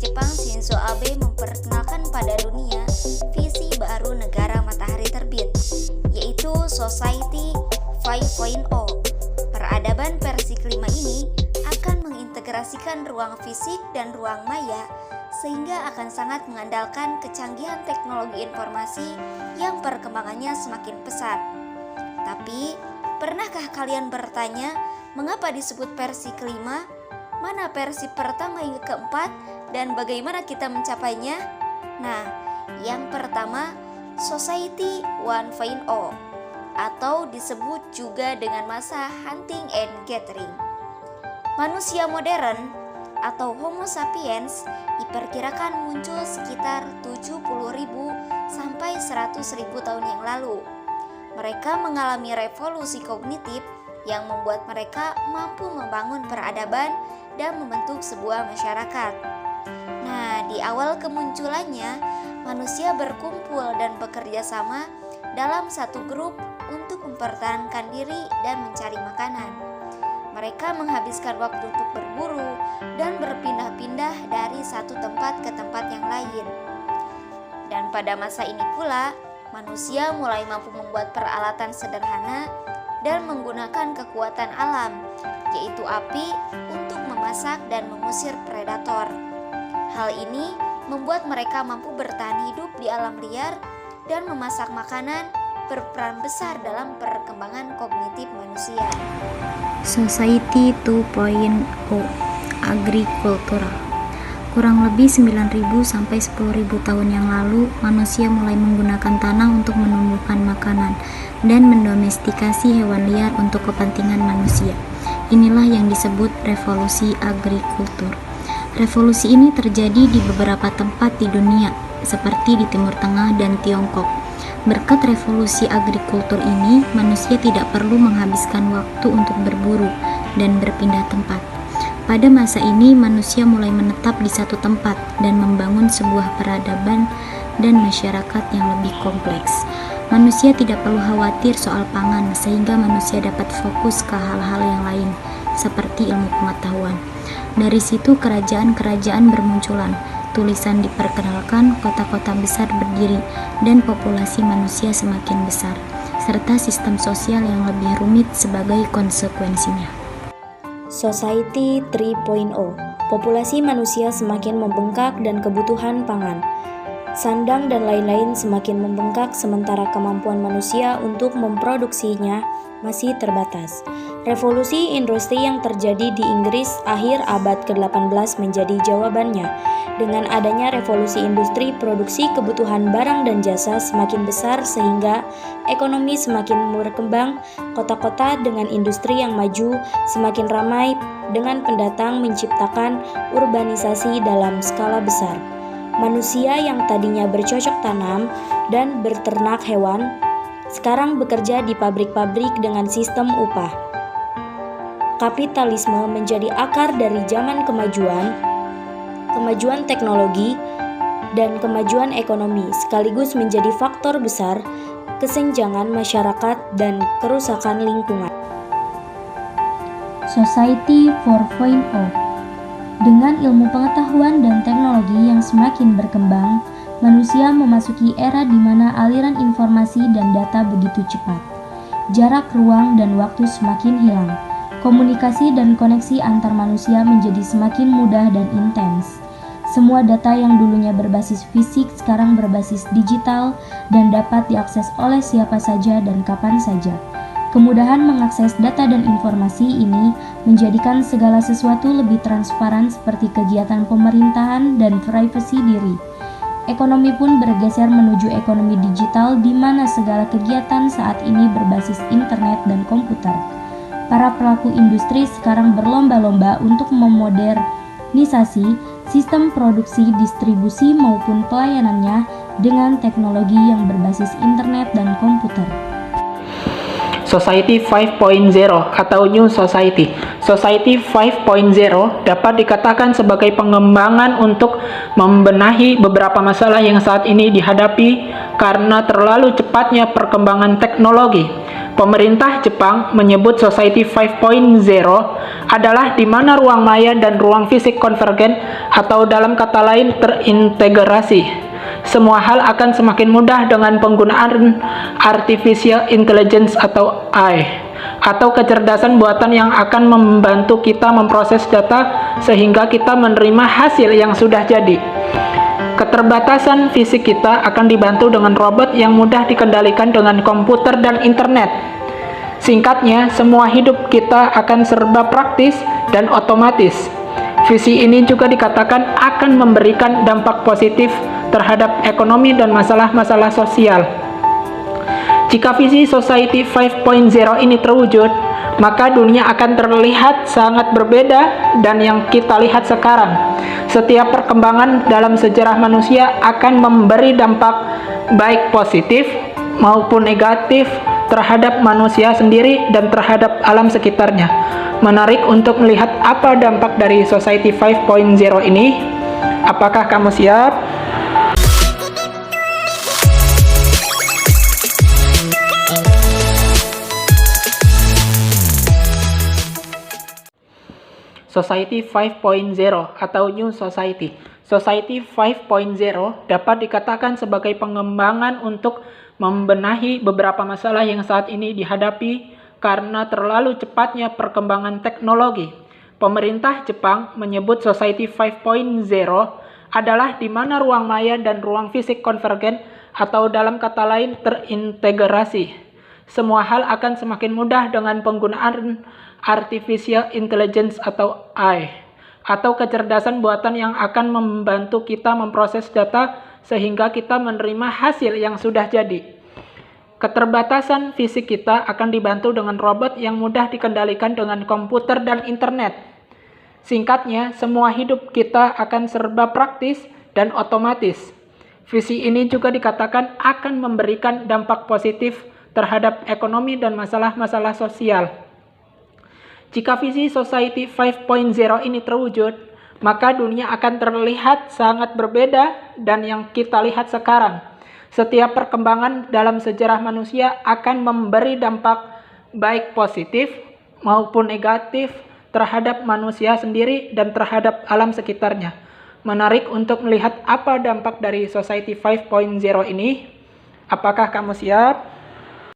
Jepang Shinzo Abe memperkenalkan pada dunia visi baru negara matahari terbit, yaitu Society 5.0. Peradaban versi kelima ini akan mengintegrasikan ruang fisik dan ruang maya, sehingga akan sangat mengandalkan kecanggihan teknologi informasi yang perkembangannya semakin pesat. Tapi, pernahkah kalian bertanya, mengapa disebut versi kelima? Mana versi pertama hingga keempat, dan bagaimana kita mencapainya? Nah, yang pertama, Society 1.0 atau disebut juga dengan masa hunting and gathering. Manusia modern atau Homo sapiens diperkirakan muncul sekitar 70.000 sampai 100.000 tahun yang lalu. Mereka mengalami revolusi kognitif yang membuat mereka mampu membangun peradaban dan membentuk sebuah masyarakat. Nah, di awal kemunculannya, manusia berkumpul dan bekerja sama dalam satu grup untuk mempertahankan diri dan mencari makanan. Mereka menghabiskan waktu untuk berburu dan berpindah-pindah dari satu tempat ke tempat yang lain. Dan pada masa ini pula, manusia mulai mampu membuat peralatan sederhana dan menggunakan kekuatan alam, yaitu api, untuk memasak dan mengusir predator. Hal ini membuat mereka mampu bertahan hidup di alam liar, dan memasak makanan berperan besar dalam perkembangan kognitif manusia. Society 2.0 Agricultural. Kurang lebih 9.000 sampai 10.000 tahun yang lalu, manusia mulai menggunakan tanah untuk menumbuhkan makanan dan mendomestikasi hewan liar untuk kepentingan manusia. Inilah yang disebut revolusi agrikultur. Revolusi ini terjadi di beberapa tempat di dunia, seperti di Timur Tengah dan Tiongkok. Berkat revolusi agrikultur ini, manusia tidak perlu menghabiskan waktu untuk berburu dan berpindah tempat. Pada masa ini, manusia mulai menetap di satu tempat dan membangun sebuah peradaban dan masyarakat yang lebih kompleks. Manusia tidak perlu khawatir soal pangan, sehingga manusia dapat fokus ke hal-hal yang lain, seperti ilmu pengetahuan. Dari situ kerajaan-kerajaan bermunculan, tulisan diperkenalkan, kota-kota besar berdiri, dan populasi manusia semakin besar, serta sistem sosial yang lebih rumit sebagai konsekuensinya. Society 3.0. Populasi manusia semakin membengkak dan kebutuhan pangan, sandang dan lain-lain semakin membengkak, sementara kemampuan manusia untuk memproduksinya masih terbatas. Revolusi industri yang terjadi di Inggris akhir abad ke-18 menjadi jawabannya. Dengan adanya revolusi industri, produksi kebutuhan barang dan jasa semakin besar sehingga ekonomi semakin berkembang. Kota-kota dengan industri yang maju semakin ramai dengan pendatang, menciptakan urbanisasi dalam skala besar. Manusia yang tadinya bercocok tanam dan berternak hewan sekarang bekerja di pabrik-pabrik dengan sistem upah. Kapitalisme menjadi akar dari zaman kemajuan teknologi, dan kemajuan ekonomi, sekaligus menjadi faktor besar kesenjangan masyarakat dan kerusakan lingkungan. Society 4.0. Dengan ilmu pengetahuan dan teknologi yang semakin berkembang, manusia memasuki era di mana aliran informasi dan data begitu cepat. Jarak, ruang, dan waktu semakin hilang. Komunikasi dan koneksi antar manusia menjadi semakin mudah dan intens. Semua data yang dulunya berbasis fisik sekarang berbasis digital dan dapat diakses oleh siapa saja dan kapan saja. Kemudahan mengakses data dan informasi ini menjadikan segala sesuatu lebih transparan, seperti kegiatan pemerintahan dan privasi diri. Ekonomi pun bergeser menuju ekonomi digital, di mana segala kegiatan saat ini berbasis internet dan komputer. Para pelaku industri sekarang berlomba-lomba untuk memodernisasi sistem produksi, distribusi, maupun pelayanannya dengan teknologi yang berbasis internet dan komputer. Society 5.0 atau New Society. Society 5.0 dapat dikatakan sebagai pengembangan untuk membenahi beberapa masalah yang saat ini dihadapi karena terlalu cepatnya perkembangan teknologi. Pemerintah Jepang menyebut Society 5.0 adalah di mana ruang maya dan ruang fisik konvergen atau dalam kata lain terintegrasi. Semua hal akan semakin mudah dengan penggunaan Artificial Intelligence atau AI, atau kecerdasan buatan yang akan membantu kita memproses data sehingga kita menerima hasil yang sudah jadi. Keterbatasan fisik kita akan dibantu dengan robot yang mudah dikendalikan dengan komputer dan internet. Singkatnya, semua hidup kita akan serba praktis dan otomatis. Visi ini juga dikatakan akan memberikan dampak positif terhadap ekonomi dan masalah-masalah sosial. Jika visi Society 5.0 ini terwujud, maka dunia akan terlihat sangat berbeda dan yang kita lihat sekarang. Setiap perkembangan dalam sejarah manusia akan memberi dampak baik positif maupun negatif terhadap manusia sendiri dan terhadap alam sekitarnya. Menarik untuk melihat apa dampak dari Society 5.0 ini. Apakah kamu siap? Society 5.0 atau New Society. Society 5.0 dapat dikatakan sebagai pengembangan untuk membenahi beberapa masalah yang saat ini dihadapi karena terlalu cepatnya perkembangan teknologi. Pemerintah Jepang menyebut Society 5.0 adalah di mana ruang maya dan ruang fisik konvergen atau dalam kata lain terintegrasi. Semua hal akan semakin mudah dengan penggunaan Artificial Intelligence atau AI, atau kecerdasan buatan yang akan membantu kita memproses data sehingga kita menerima hasil yang sudah jadi. Keterbatasan fisik kita akan dibantu dengan robot yang mudah dikendalikan dengan komputer dan internet. Singkatnya, semua hidup kita akan serba praktis dan otomatis. Visi ini juga dikatakan akan memberikan dampak positif terhadap ekonomi dan masalah-masalah sosial. Jika visi Society 5.0 ini terwujud, maka dunia akan terlihat sangat berbeda dan yang kita lihat sekarang. Setiap perkembangan dalam sejarah manusia akan memberi dampak baik positif maupun negatif terhadap manusia sendiri dan terhadap alam sekitarnya. Menarik untuk melihat apa dampak dari Society 5.0 ini. Apakah kamu siap?